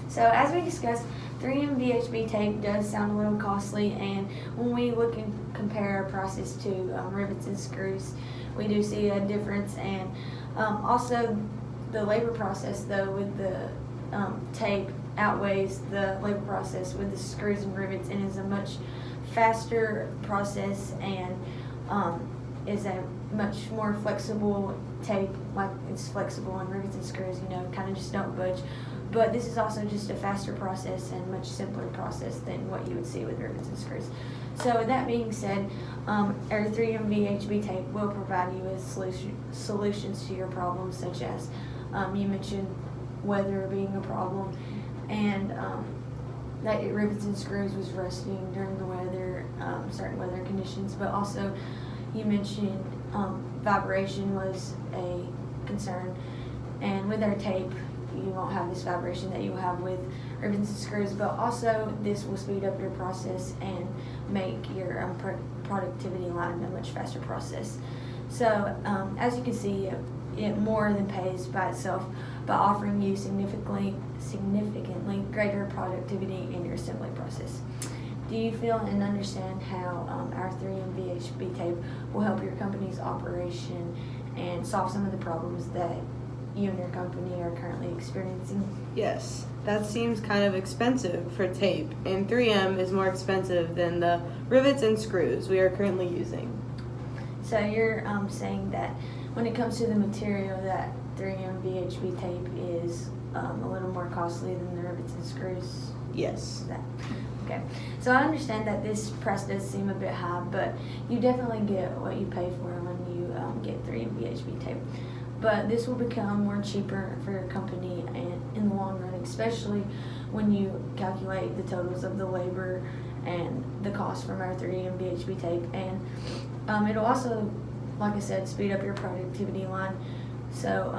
So as we discussed, 3M VHB tape does sound a little costly, and when we look and compare our process to rivets and screws, we do see a difference. And also the labor process, though, with the tape outweighs the labor process with the screws and rivets, and is a much faster process, and is a much more flexible tape. Like, it's flexible in rivets and screws, kind of just don't budge. But this is also just a faster process and much simpler process than what you would see with rivets and screws. So with that being said, our 3M VHB tape will provide you with solutions to your problems, such as you mentioned weather being a problem, and that your rivets and screws was rusting during the weather, certain weather conditions. But also you mentioned vibration was a concern, and with our tape you won't have this vibration that you will have with rivets and screws. But also this will speed up your process and make your productivity line a much faster process. So as you can see, it more than pays by itself by offering you significantly greater productivity in your assembly process. Do you feel and understand how our 3M VHB tape will help your company's operation and solve some of the problems that you and your company are currently experiencing? Yes, that seems kind of expensive for tape, and 3M is more expensive than the rivets and screws we are currently using. So you're saying that when it comes to the material, that 3M VHB tape is a little more costly than the rivets and screws? Yes. Okay. So I understand that this price does seem a bit high, but you definitely get what you pay for when you get 3M VHB tape. But this will become more cheaper for your company and in the long run, especially when you calculate the totals of the labor and the cost from our 3M VHB tape. And it'll also, like I said, speed up your productivity line. So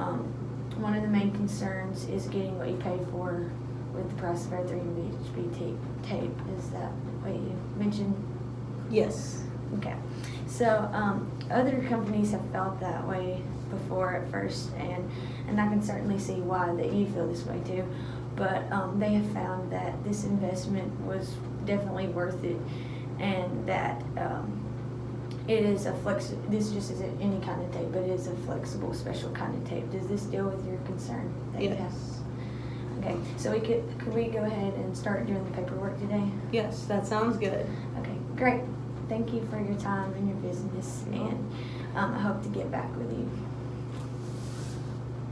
one of the main concerns is getting what you pay for with the price of our 3M VHB tape. Is that what you mentioned? Yes. Okay. So other companies have felt that way before at first, and I can certainly see why that you feel this way too. But they have found that this investment was definitely worth it, and that it is this just isn't any kind of tape, but it is a flexible, special kind of tape. Does this deal with your concern that you have? Yes. Okay, so could we go ahead and start doing the paperwork today? Yes, that sounds good. Okay, great. Thank you for your time and your business, and I hope to get back with you.